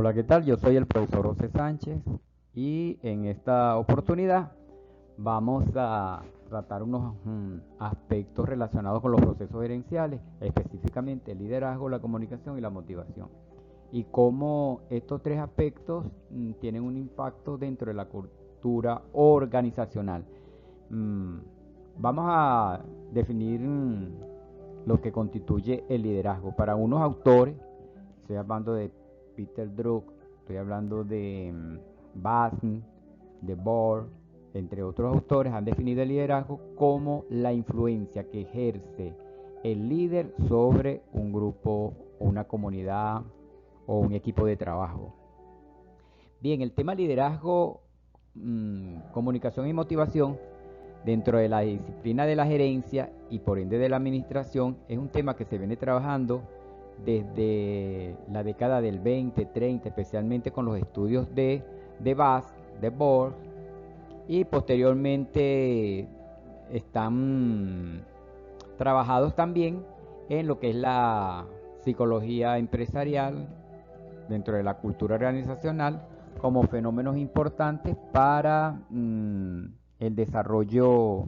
Hola, ¿qué tal? Yo soy el profesor José Sánchez y en esta oportunidad vamos a tratar unos aspectos relacionados con los procesos gerenciales, específicamente el liderazgo, la comunicación y la motivación. Y cómo estos tres aspectos tienen un impacto dentro de la cultura organizacional. Mm, Vamos a definir lo que constituye el liderazgo. Para unos autores, estoy hablando de Peter Druck, estoy hablando de Basn, de Bohr, entre otros autores, han definido el liderazgo como la influencia que ejerce el líder sobre un grupo o una comunidad o un equipo de trabajo. Bien, el tema liderazgo, comunicación y motivación dentro de la disciplina de la gerencia y por ende de la administración es un tema que se viene trabajando desde la década del 20, 30, especialmente con los estudios de Bass, de Bohr, y posteriormente están trabajados también en lo que es la psicología empresarial dentro de la cultura organizacional como fenómenos importantes para el desarrollo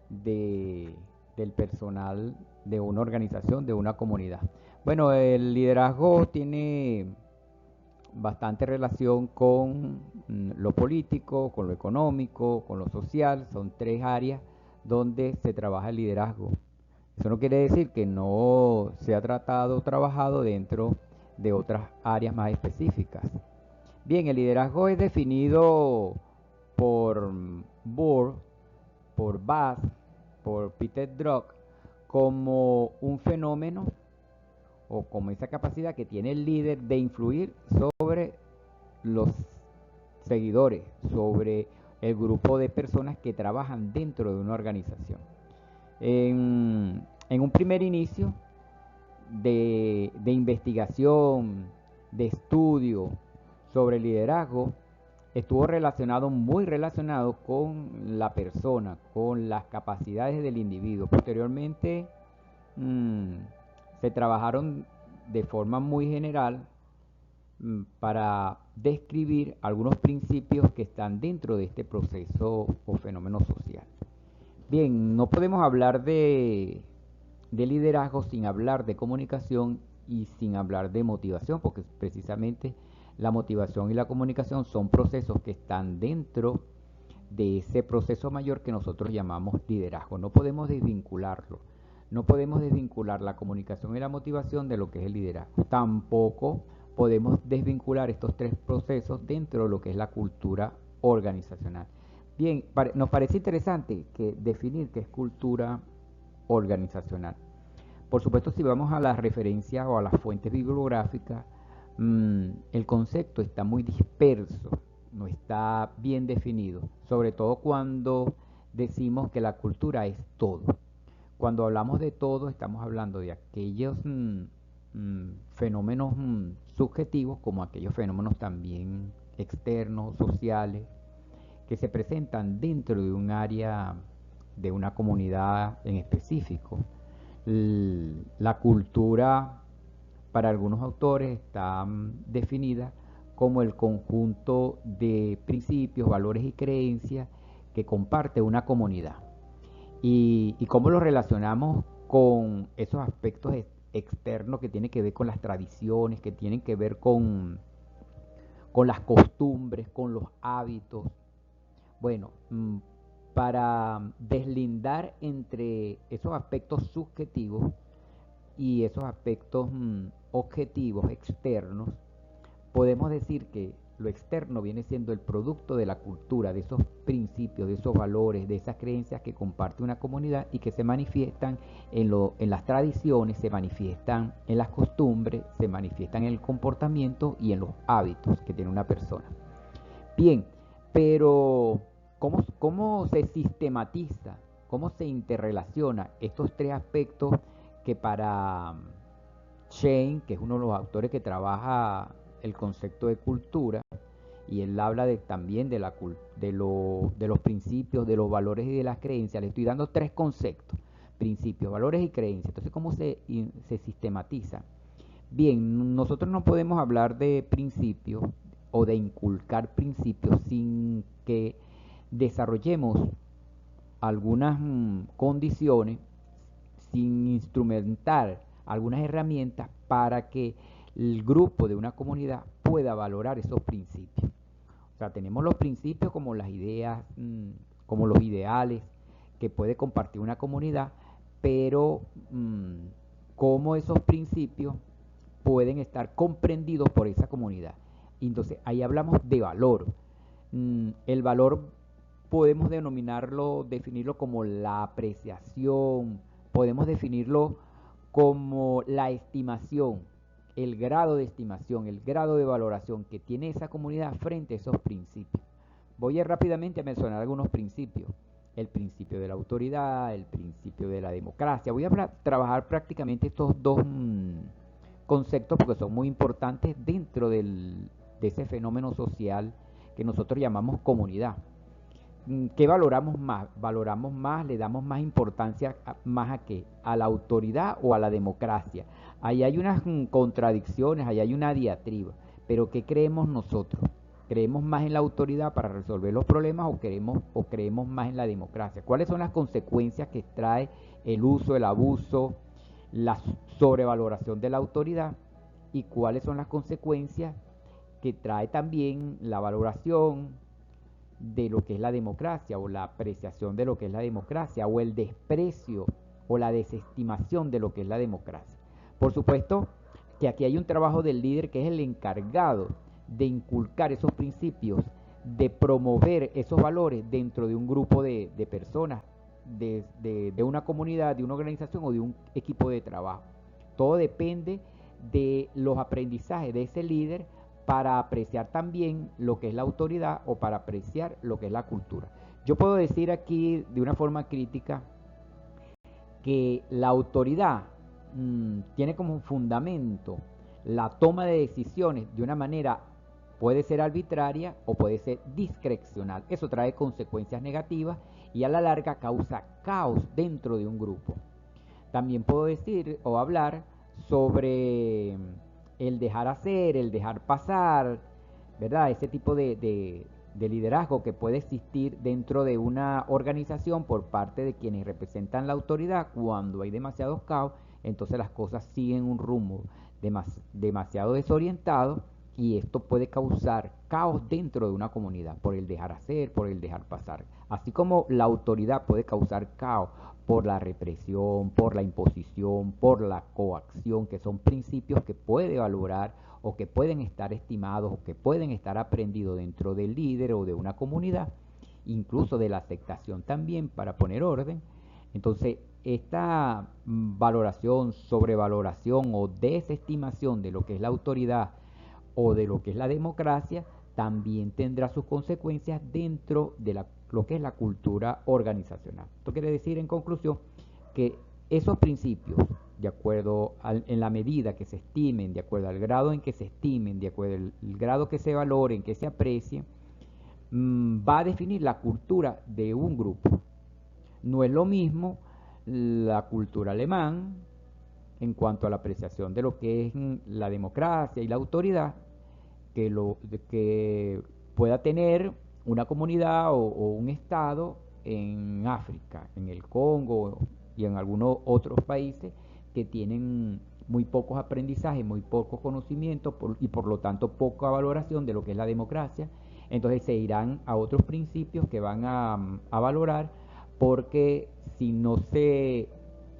de, del personal de una organización, de una comunidad. Bueno, el liderazgo tiene bastante relación con lo político, con lo económico, con lo social. Son tres áreas donde se trabaja el liderazgo. Eso no quiere decir que no se ha tratado o trabajado dentro de otras áreas más específicas. Bien, el liderazgo es definido por Bohr, por Bass, por Peter Druck, como un fenómeno o como esa capacidad que tiene el líder de influir sobre los seguidores, sobre el grupo de personas que trabajan dentro de una organización. En un primer inicio de investigación, de estudio sobre el liderazgo, estuvo relacionado, muy relacionado con la persona, con las capacidades del individuo. Posteriormente se trabajaron de forma muy general para describir algunos principios que están dentro de este proceso o fenómeno social. Bien, no podemos hablar de liderazgo sin hablar de comunicación y sin hablar de motivación, porque precisamente la motivación y la comunicación son procesos que están dentro de ese proceso mayor que nosotros llamamos liderazgo. No podemos desvincularlo. No podemos desvincular la comunicación y la motivación de lo que es el liderazgo. Tampoco podemos desvincular estos tres procesos dentro de lo que es la cultura organizacional. Bien, nos parece interesante definir qué es cultura organizacional. Por supuesto, si vamos a las referencias o a las fuentes bibliográficas, el concepto está muy disperso, no está bien definido, sobre todo cuando decimos que la cultura es todo. Cuando hablamos de todo, estamos hablando de aquellos fenómenos subjetivos como aquellos fenómenos también externos, sociales, que se presentan dentro de un área, de una comunidad en específico. La cultura, para algunos autores, está definida como el conjunto de principios, valores y creencias que comparte una comunidad. Y cómo lo relacionamos con esos aspectos externos que tienen que ver con las tradiciones, que tienen que ver con las costumbres, con los hábitos. Bueno, para deslindar entre esos aspectos subjetivos y esos aspectos objetivos externos, podemos decir que lo externo viene siendo el producto de la cultura, de esos principios, de esos valores, de esas creencias que comparte una comunidad y que se manifiestan en las tradiciones, se manifiestan en las costumbres, se manifiestan en el comportamiento y en los hábitos que tiene una persona. Bien, pero ¿cómo se sistematiza, cómo se interrelaciona estos tres aspectos que para Shane, que es uno de los autores que trabaja el concepto de cultura, y él habla también de los principios, de los valores y de las creencias? Le estoy dando tres conceptos: principios, valores y creencias. Entonces, ¿cómo se sistematiza? Bien, nosotros no podemos hablar de principios o de inculcar principios sin que desarrollemos algunas condiciones, sin instrumentar algunas herramientas para que el grupo de una comunidad pueda valorar esos principios. O sea, tenemos los principios como las ideas, como los ideales que puede compartir una comunidad, pero cómo esos principios pueden estar comprendidos por esa comunidad. Entonces, ahí hablamos de valor. El valor podemos denominarlo, definirlo como la apreciación, podemos definirlo como la estimación, el grado de estimación, el grado de valoración que tiene esa comunidad frente a esos principios. Voy a rápidamente a mencionar algunos principios. El principio de la autoridad, el principio de la democracia. Voy a trabajar prácticamente estos dos conceptos porque son muy importantes dentro de ese fenómeno social que nosotros llamamos comunidad. ¿Qué valoramos más? Valoramos más, le damos más importancia más a qué, a la autoridad o a la democracia. Ahí hay unas contradicciones, ahí hay una diatriba, pero ¿qué creemos nosotros? ¿Creemos más en la autoridad para resolver los problemas o creemos más en la democracia? ¿Cuáles son las consecuencias que trae el uso, el abuso, la sobrevaloración de la autoridad? ¿Y cuáles son las consecuencias que trae también la valoración de lo que es la democracia o la apreciación de lo que es la democracia o el desprecio o la desestimación de lo que es la democracia? Por supuesto que aquí hay un trabajo del líder que es el encargado de inculcar esos principios, de promover esos valores dentro de un grupo de personas, de una comunidad, de una organización o de un equipo de trabajo. Todo depende de los aprendizajes de ese líder para apreciar también lo que es la autoridad o para apreciar lo que es la cultura. Yo puedo decir aquí de una forma crítica que la autoridad tiene como fundamento la toma de decisiones de una manera, puede ser arbitraria o puede ser discrecional. Eso trae consecuencias negativas y a la larga causa caos dentro de un grupo. También puedo decir o hablar sobre el dejar hacer, el dejar pasar, ¿verdad? Ese tipo de liderazgo que puede existir dentro de una organización por parte de quienes representan la autoridad. Cuando hay demasiados caos, entonces las cosas siguen un rumbo demasiado desorientado y esto puede causar caos dentro de una comunidad por el dejar hacer, por el dejar pasar. Así como la autoridad puede causar caos por la represión, por la imposición, por la coacción, que son principios que puede valorar o que pueden estar estimados o que pueden estar aprendidos dentro del líder o de una comunidad, incluso de la aceptación también para poner orden. Entonces, esta valoración, sobrevaloración o desestimación de lo que es la autoridad o de lo que es la democracia también tendrá sus consecuencias dentro de lo que es la cultura organizacional. Esto quiere decir, en conclusión, que esos principios, de acuerdo en la medida que se estimen, de acuerdo al grado en que se estimen, de acuerdo al grado que se valoren, que se aprecien, va a definir la cultura de un grupo. No es lo mismo la cultura alemán en cuanto a la apreciación de lo que es la democracia y la autoridad que pueda tener una comunidad o un estado en África, en el Congo y en algunos otros países que tienen muy pocos aprendizajes, muy pocos conocimientos y por lo tanto poca valoración de lo que es la democracia. Entonces se irán a otros principios que van a valorar, porque si no se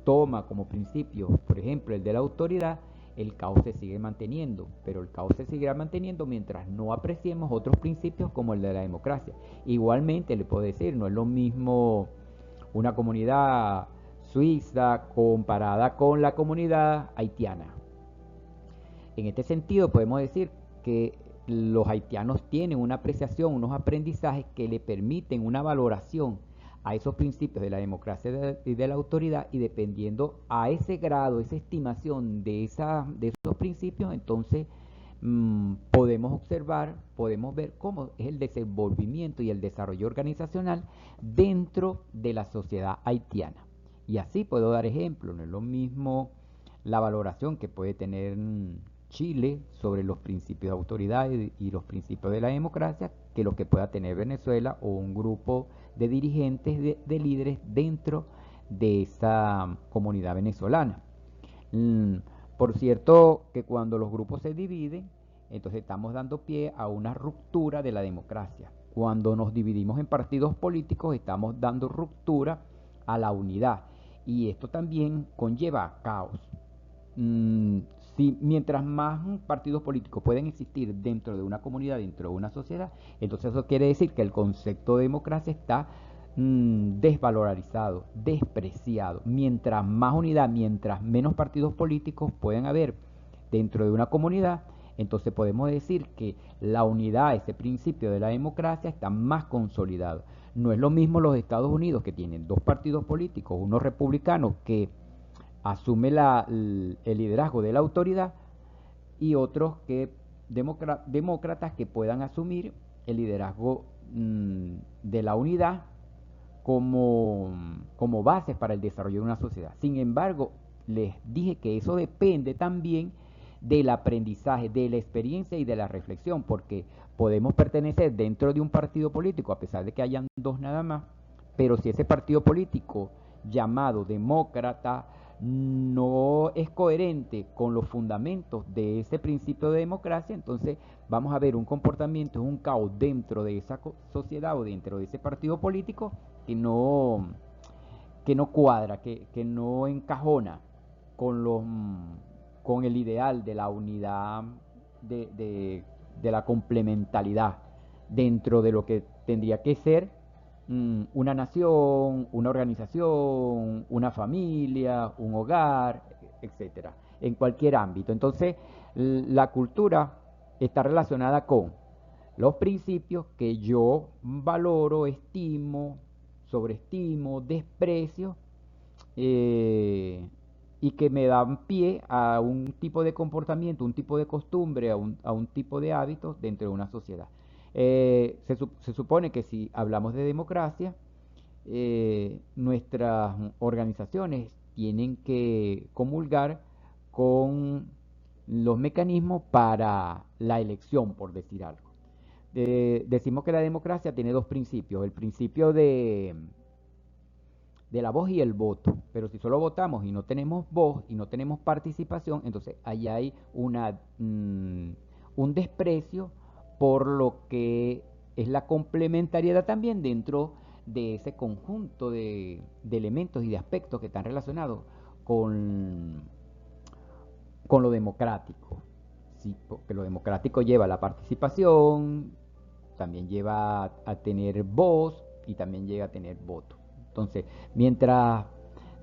toma como principio, por ejemplo, el de la autoridad, el caos se sigue manteniendo, pero el caos se seguirá manteniendo mientras no apreciemos otros principios como el de la democracia. Igualmente, le puedo decir, no es lo mismo una comunidad suiza comparada con la comunidad haitiana. En este sentido, podemos decir que los haitianos tienen una apreciación, unos aprendizajes que le permiten una valoración a esos principios de la democracia y de la autoridad, y dependiendo a ese grado, esa estimación de esos principios, entonces podemos observar, podemos ver cómo es el desenvolvimiento y el desarrollo organizacional dentro de la sociedad haitiana. Y así puedo dar ejemplos. No es lo mismo la valoración que puede tener Chile sobre los principios de autoridad y los principios de la democracia que los que pueda tener Venezuela o un grupo de dirigentes, de líderes dentro de esa comunidad venezolana. Mm, por cierto, que cuando los grupos se dividen, entonces estamos dando pie a una ruptura de la democracia. Cuando nos dividimos en partidos políticos, estamos dando ruptura a la unidad. Y esto también conlleva caos. Mm, si mientras más partidos políticos pueden existir dentro de una comunidad, dentro de una sociedad, entonces eso quiere decir que el concepto de democracia está desvalorizado, despreciado. Mientras más unidad, mientras menos partidos políticos pueden haber dentro de una comunidad, entonces podemos decir que la unidad, ese principio de la democracia, está más consolidado. No es lo mismo los Estados Unidos, que tienen dos partidos políticos, uno republicano que asume el liderazgo de la autoridad, y otros que demócratas que puedan asumir el liderazgo de la unidad como, como bases para el desarrollo de una sociedad. Sin embargo, les dije que eso depende también del aprendizaje, de la experiencia y de la reflexión, porque podemos pertenecer dentro de un partido político, a pesar de que hayan dos nada más, pero si ese partido político llamado demócrata no es coherente con los fundamentos de ese principio de democracia, entonces vamos a ver un comportamiento, un caos dentro de esa sociedad o dentro de ese partido político que no cuadra, que no encajona con, con el ideal de la unidad, de la complementariedad dentro de lo que tendría que ser una nación, una organización, una familia, un hogar, etcétera, en cualquier ámbito. Entonces, la cultura está relacionada con los principios que yo valoro, estimo, sobreestimo, desprecio, eh, y que me dan pie a un tipo de comportamiento, un tipo de costumbre, a un tipo de hábitos dentro de una sociedad. Se supone que si hablamos de democracia, nuestras organizaciones tienen que comulgar con los mecanismos para la elección, por decir algo. Decimos que la democracia tiene dos principios: el principio de la voz y el voto. Pero si solo votamos y no tenemos voz y no tenemos participación, entonces ahí hay un desprecio por lo que es la complementariedad también dentro de ese conjunto de elementos y de aspectos que están relacionados con, con lo democrático. Sí, porque lo democrático lleva a la participación, también lleva a tener voz y también llega a tener voto. Entonces, mientras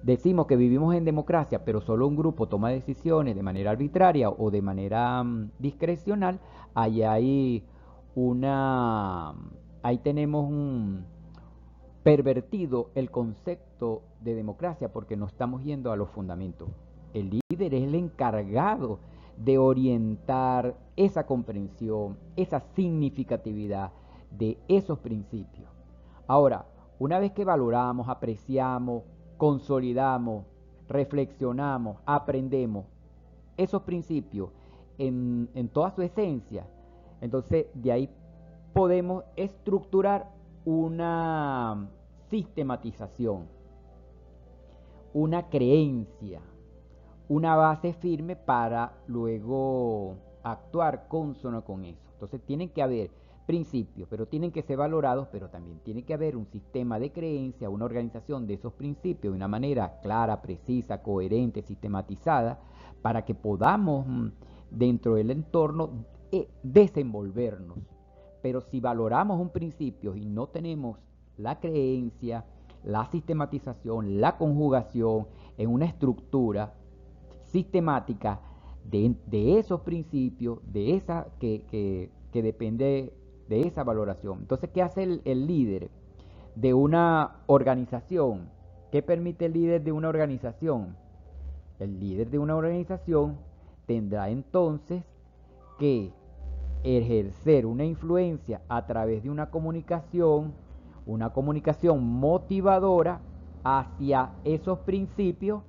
decimos que vivimos en democracia, pero solo un grupo toma decisiones de manera arbitraria o de manera discrecional, ahí hay una, ahí tenemos un pervertido el concepto de democracia, porque no estamos yendo a los fundamentos. El líder es el encargado de orientar esa comprensión, esa significatividad de esos principios. Ahora, una vez que valoramos, apreciamos, consolidamos, reflexionamos, aprendemos esos principios en toda su esencia, entonces de ahí podemos estructurar una sistematización, una creencia, una base firme para luego actuar consono con eso. Entonces tienen que haber principios, pero tienen que ser valorados, pero también tiene que haber un sistema de creencia, una organización de esos principios de una manera clara, precisa, coherente, sistematizada, para que podamos dentro del entorno desenvolvernos. Pero si valoramos un principio y no tenemos la creencia, la sistematización, la conjugación en una estructura sistemática de esos principios, de esa que depende de esa valoración. Entonces, ¿qué hace el líder de una organización? ¿Qué permite el líder de una organización? El líder de una organización tendrá entonces que ejercer una influencia a través de una comunicación motivadora hacia esos principios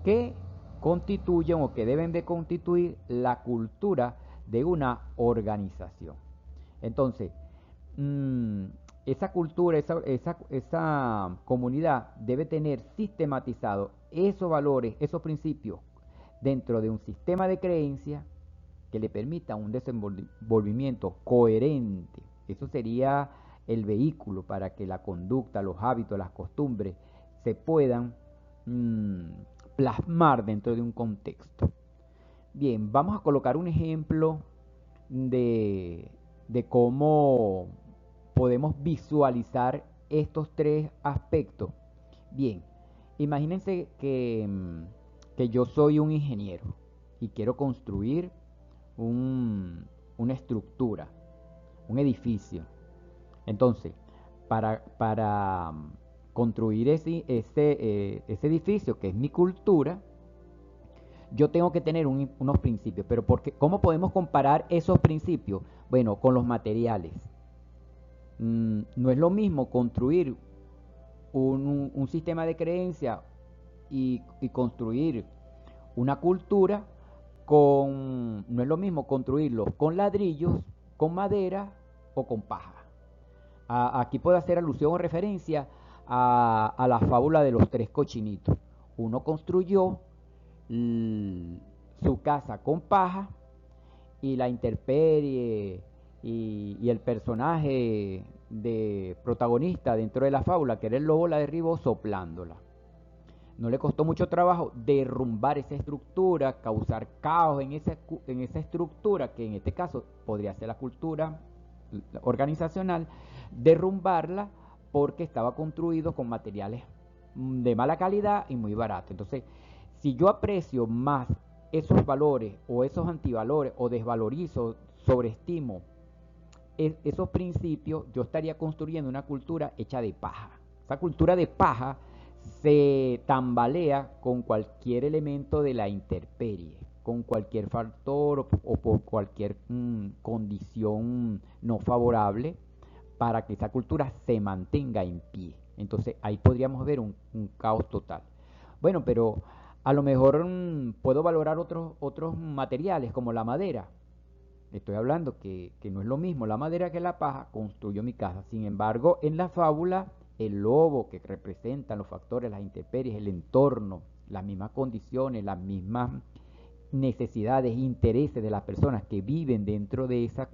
que constituyen o que deben de constituir la cultura de una organización. Entonces, esa cultura, esa comunidad debe tener sistematizado esos valores, esos principios dentro de un sistema de creencias que le permita un desenvolvimiento coherente. Eso sería el vehículo para que la conducta, los hábitos, las costumbres se puedan plasmar dentro de un contexto. Bien, vamos a colocar un ejemplo de cómo podemos visualizar estos tres aspectos. Bien, imagínense que yo soy un ingeniero y quiero construir una estructura, un edificio. Entonces, para construir ese edificio, que es mi cultura, yo tengo que tener unos principios. Pero ¿cómo podemos comparar esos principios? Bueno, con los materiales. No es lo mismo construir un sistema de creencia y construir una cultura no es lo mismo construirlo con ladrillos, con madera o con paja. Aquí puedo hacer alusión o referencia a la fábula de los tres cochinitos. Uno construyó su casa con paja y la intemperie y el personaje protagonista dentro de la fábula, que era el lobo, la derribó soplándola. No le costó mucho trabajo derrumbar esa estructura, causar caos en esa estructura, que en este caso podría ser la cultura organizacional, derrumbarla porque estaba construido con materiales de mala calidad y muy barato. Entonces, si yo aprecio más esos valores o esos antivalores o desvalorizo, sobreestimo esos principios, yo estaría construyendo una cultura hecha de paja. Esa cultura de paja se tambalea con cualquier elemento de la intemperie, con cualquier factor o por cualquier condición no favorable para que esa cultura se mantenga en pie. Entonces ahí podríamos ver un caos total. Bueno, pero a lo mejor puedo valorar otros materiales como la madera. Estoy hablando que no es lo mismo la madera que la paja. Construyo mi casa. Sin embargo, en la fábula, el lobo, que representan los factores, las intemperies, el entorno, las mismas condiciones, las mismas necesidades, intereses de las personas que viven dentro de esa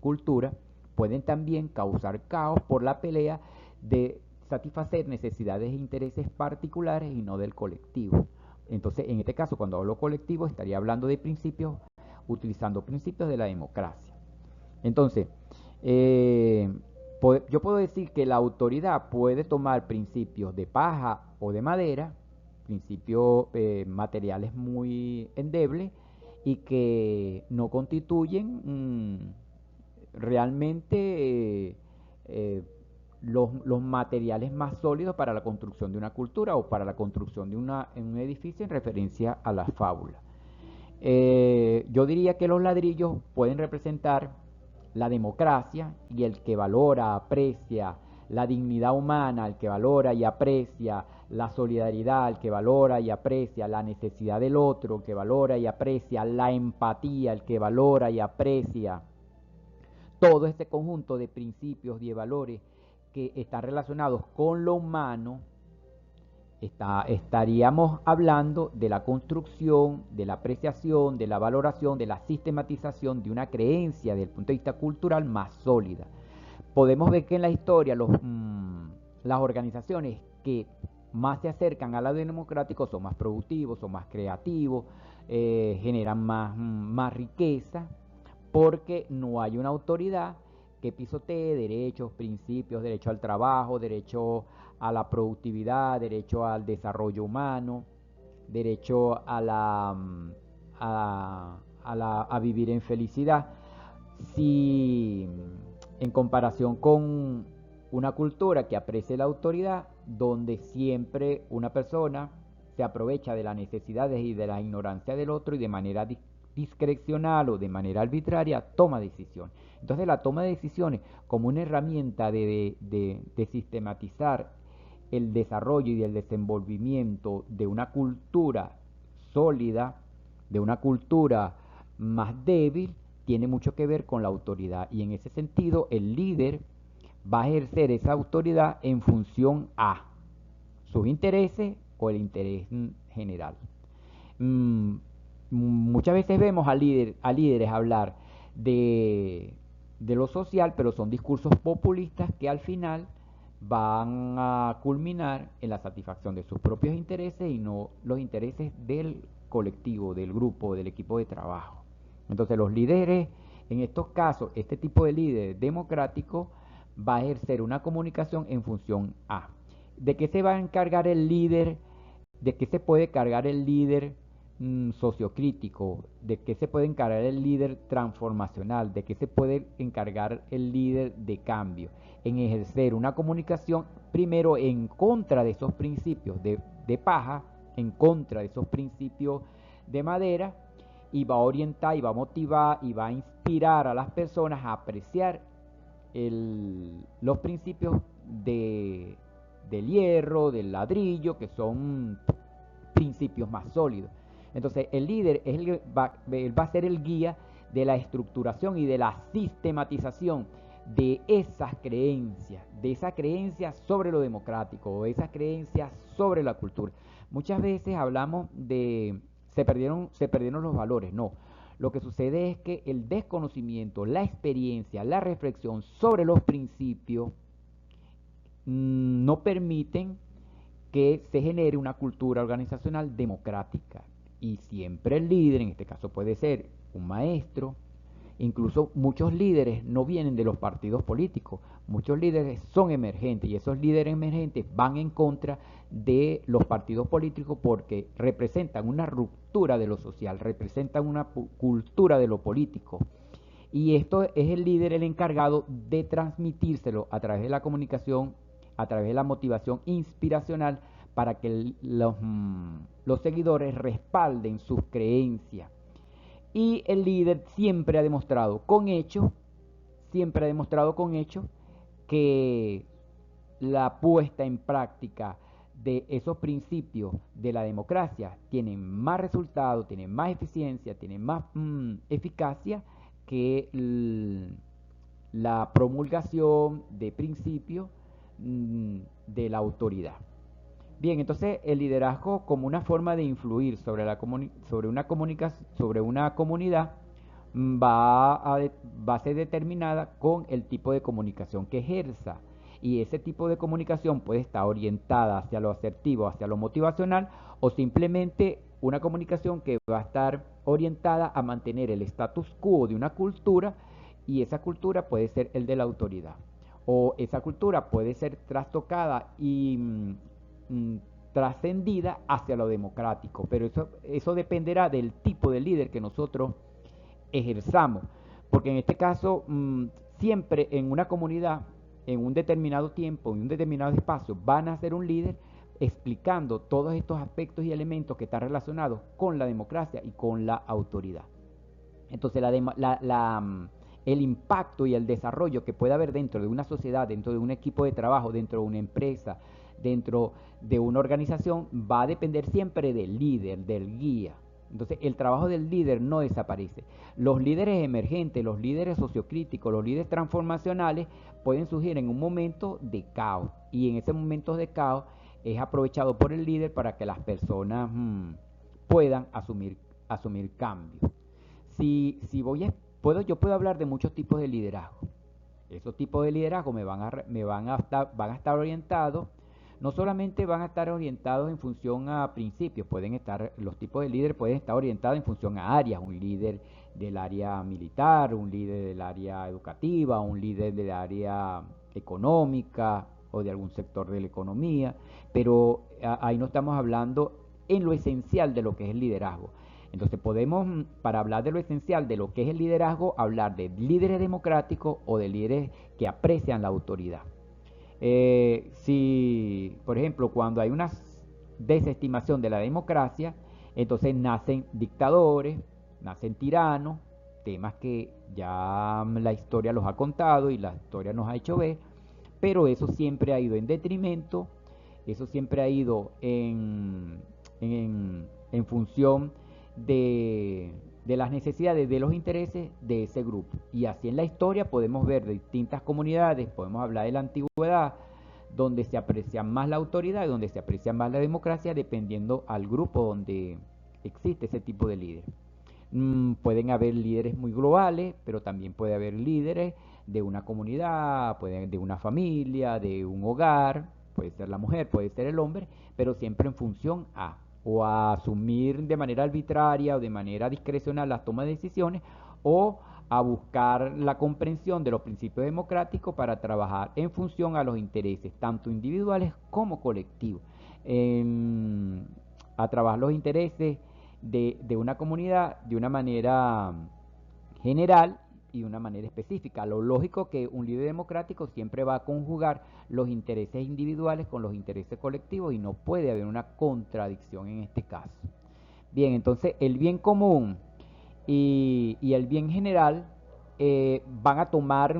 cultura, pueden también causar caos por la pelea de satisfacer necesidades e intereses particulares y no del colectivo. Entonces, en este caso, cuando hablo colectivo, estaría hablando de principios, utilizando principios de la democracia. Entonces, yo puedo decir que la autoridad puede tomar principios de paja o de madera, principios materiales muy endebles y que no constituyen realmente los materiales más sólidos para la construcción de una cultura o para la construcción de un edificio en referencia a la fábula. Yo diría que los ladrillos pueden representar la democracia y el que valora, aprecia la dignidad humana, el que valora y aprecia la solidaridad, el que valora y aprecia la necesidad del otro, el que valora y aprecia la empatía, el que valora y aprecia todo este conjunto de principios y de valores que están relacionados con lo humano. Estaríamos hablando de la construcción, de la apreciación, de la valoración, de la sistematización de una creencia desde el punto de vista cultural más sólida. Podemos ver que en la historia las organizaciones que más se acercan a lo democrático son más productivos, son más creativos, generan más riqueza, porque no hay una autoridad que pisotee derechos, principios, derecho al trabajo, derecho a la productividad, derecho al desarrollo humano, derecho a vivir en felicidad. Si en comparación con una cultura que aprecie la autoridad, donde siempre una persona se aprovecha de las necesidades y de la ignorancia del otro y de manera discrecional o de manera arbitraria toma decisiones. Entonces la toma de decisiones como una herramienta de sistematizar el desarrollo y el desenvolvimiento de una cultura sólida, de una cultura más débil, tiene mucho que ver con la autoridad. Y en ese sentido, el líder va a ejercer esa autoridad en función a sus intereses o el interés general. Mm, Muchas veces vemos a líderes hablar de, de lo social, pero son discursos populistas que al final van a culminar en la satisfacción de sus propios intereses y no los intereses del colectivo, del grupo, del equipo de trabajo. Entonces los líderes, en estos casos, este tipo de líder democrático va a ejercer una comunicación en función a. ¿De qué se va a encargar el líder? ¿De qué se puede cargar el líder sociocrítico? ¿De qué se puede encargar el líder transformacional? ¿De qué se puede encargar el líder de cambio? En ejercer una comunicación primero en contra de esos principios de paja, en contra de esos principios de madera, y va a orientar y va a motivar y va a inspirar a las personas a apreciar los principios del hierro, del ladrillo, que son principios más sólidos. Entonces el líder es él va a ser el guía de la estructuración y de la sistematización de esas creencias, sobre lo democrático, o esas creencias sobre la cultura. Muchas veces hablamos de se perdieron los valores. No, lo que sucede es que el desconocimiento, la experiencia, la reflexión sobre los principios no permiten que se genere una cultura organizacional democrática. Y siempre el líder, en este caso puede ser un maestro, incluso muchos líderes no vienen de los partidos políticos, muchos líderes son emergentes y esos líderes emergentes van en contra de los partidos políticos porque representan una ruptura de lo social, representan una cultura de lo político. Y esto es el líder el encargado de transmitírselo a través de la comunicación, a través de la motivación inspiracional para que los seguidores respalden sus creencias. Y el líder siempre ha demostrado con hechos, que la puesta en práctica de esos principios de la democracia tienen más resultados, tienen más eficiencia, tienen más eficacia que la promulgación de principios de la autoridad. Bien, entonces el liderazgo como una forma de influir sobre una comunidad va a ser determinada con el tipo de comunicación que ejerza. Y ese tipo de comunicación puede estar orientada hacia lo asertivo, hacia lo motivacional, o simplemente una comunicación que va a estar orientada a mantener el status quo de una cultura, y esa cultura puede ser el de la autoridad. O esa cultura puede ser trastocada y trascendida hacia lo democrático, pero eso dependerá del tipo de líder que nosotros ejerzamos, porque en este caso siempre en una comunidad, en un determinado tiempo, en un determinado espacio, van a ser un líder explicando todos estos aspectos y elementos que están relacionados con la democracia y con la autoridad. Entonces el impacto y el desarrollo que puede haber dentro de una sociedad, dentro de un equipo de trabajo, dentro de una empresa, dentro de una organización, va a depender siempre del líder, del guía. Entonces el trabajo del líder no desaparece. Los líderes emergentes, los líderes sociocríticos, los líderes transformacionales pueden surgir en un momento de caos, y en ese momento de caos es aprovechado por el líder para que las personas puedan asumir cambios. Yo puedo hablar de muchos tipos de liderazgo. Esos tipos de liderazgo van a estar orientados. No solamente van a estar orientados en función a principios, los tipos de líderes pueden estar orientados en función a áreas, un líder del área militar, un líder del área educativa, un líder del área económica o de algún sector de la economía, pero ahí no estamos hablando en lo esencial de lo que es el liderazgo. Entonces podemos, para hablar de lo esencial de lo que es el liderazgo, hablar de líderes democráticos o de líderes que aprecian la autoridad. Si, por ejemplo, cuando hay una desestimación de la democracia, entonces nacen dictadores, nacen tiranos, temas que ya la historia los ha contado y la historia nos ha hecho ver, pero eso siempre ha ido en detrimento, eso siempre ha ido en función de las necesidades, de los intereses de ese grupo. Y así en la historia podemos ver distintas comunidades, podemos hablar de la antigüedad, donde se aprecia más la autoridad y donde se aprecia más la democracia, dependiendo al grupo donde existe ese tipo de líder. Pueden haber líderes muy globales, pero también puede haber líderes de una comunidad, de una familia, de un hogar, puede ser la mujer, puede ser el hombre, pero siempre en función a o a asumir de manera arbitraria o de manera discrecional las tomas de decisiones, o a buscar la comprensión de los principios democráticos para trabajar en función a los intereses tanto individuales como colectivos, a trabajar los intereses de una comunidad de una manera general y de una manera específica. Lo lógico que un líder democrático siempre va a conjugar los intereses individuales con los intereses colectivos y no puede haber una contradicción en este caso. Bien, entonces el bien común y el bien general van a tomar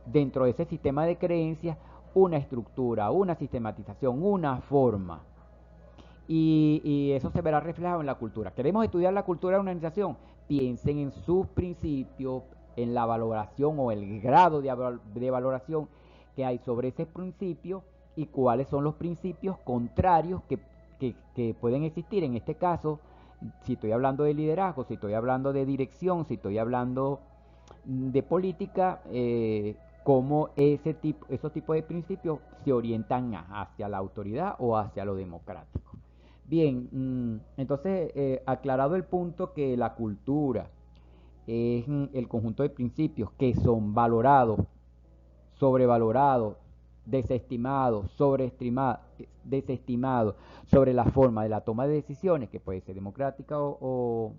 dentro de ese sistema de creencias una estructura, una sistematización, una forma. Y eso se verá reflejado en la cultura. ¿Queremos estudiar la cultura de una organización? Piensen en sus principios, en la valoración o el grado de valoración que hay sobre ese principio y cuáles son los principios contrarios que pueden existir. En este caso, si estoy hablando de liderazgo, si estoy hablando de dirección, si estoy hablando de política, cómo esos tipos de principios se orientan hacia la autoridad o hacia lo democrático. Bien, entonces, aclarado el punto que la cultura es el conjunto de principios que son valorados, sobrevalorados, desestimados, desestimados sobre la forma de la toma de decisiones, que puede ser democrática o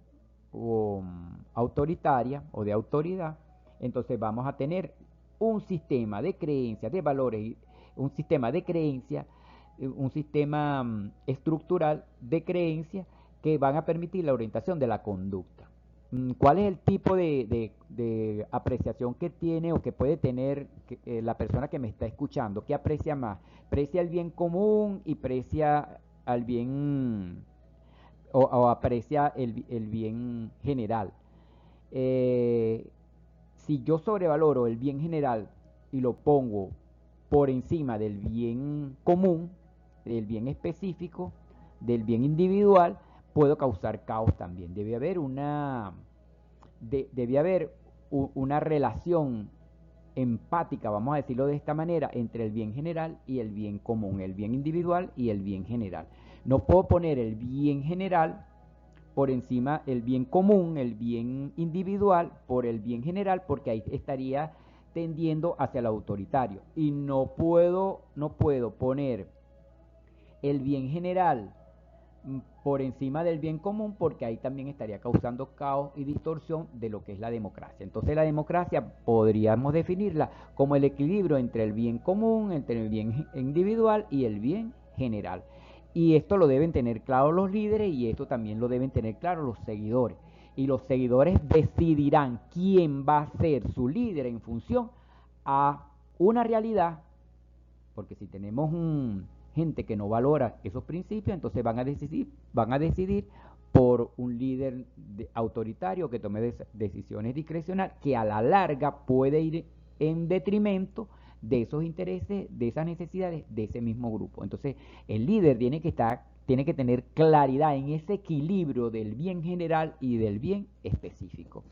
autoritaria o de autoridad. Entonces vamos a tener un sistema de creencias, de valores, un sistema de creencias, un sistema estructural de creencias que van a permitir la orientación de la conducta. ¿Cuál es el tipo de apreciación que tiene o que puede tener la persona que me está escuchando? ¿Qué aprecia más? ¿Aprecia el bien común y aprecia al bien o aprecia el bien general? Si yo sobrevaloro el bien general y lo pongo por encima del bien común, del bien específico, del bien individual, puedo causar caos también. Debe haber una relación empática, vamos a decirlo de esta manera, entre el bien general y el bien común, el bien individual y el bien general. No puedo poner el bien general por encima del bien común, el bien individual por el bien general, porque ahí estaría tendiendo hacia el autoritario. Y no puedo poner el bien general por encima del bien común, porque ahí también estaría causando caos y distorsión de lo que es la democracia. Entonces la democracia podríamos definirla como el equilibrio entre el bien común, entre el bien individual y el bien general. Y esto lo deben tener claro los líderes y esto también lo deben tener claro los seguidores. Y los seguidores decidirán quién va a ser su líder en función a una realidad, porque si tenemos gente que no valora esos principios, entonces van a decidir por un líder autoritario que tome decisiones discrecionales que a la larga puede ir en detrimento de esos intereses, de esas necesidades de ese mismo grupo. Entonces, el líder tiene que tener claridad en ese equilibrio del bien general y del bien específico.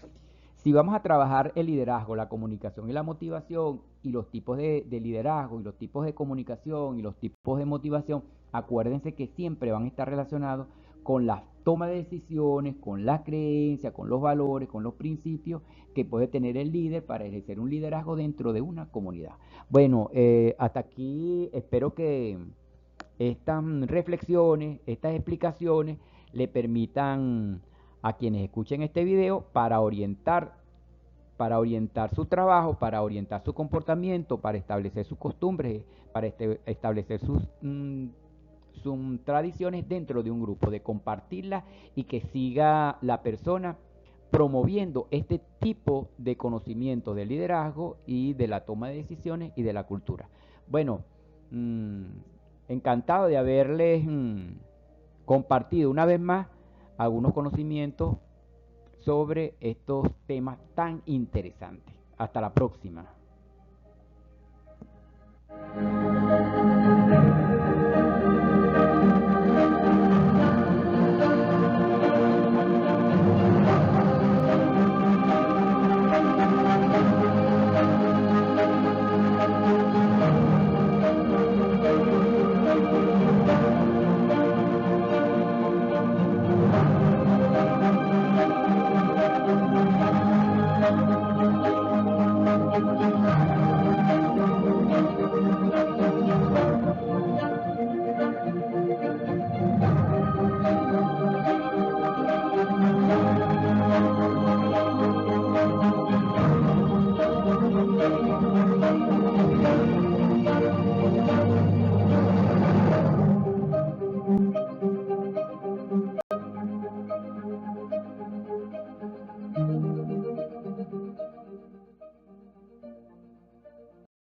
Si vamos a trabajar el liderazgo, la comunicación y la motivación y los tipos de liderazgo y los tipos de comunicación y los tipos de motivación, acuérdense que siempre van a estar relacionados con la toma de decisiones, con las creencias, con los valores, con los principios que puede tener el líder para ejercer un liderazgo dentro de una comunidad. Bueno, hasta aquí espero que estas reflexiones, estas explicaciones le permitan a quienes escuchen este video para orientar su trabajo, para orientar su comportamiento, para establecer sus costumbres, para establecer sus tradiciones dentro de un grupo, de compartirlas y que siga la persona promoviendo este tipo de conocimiento del liderazgo y de la toma de decisiones y de la cultura. Bueno, encantado de haberles compartido una vez más algunos conocimientos sobre estos temas tan interesantes. Hasta la próxima.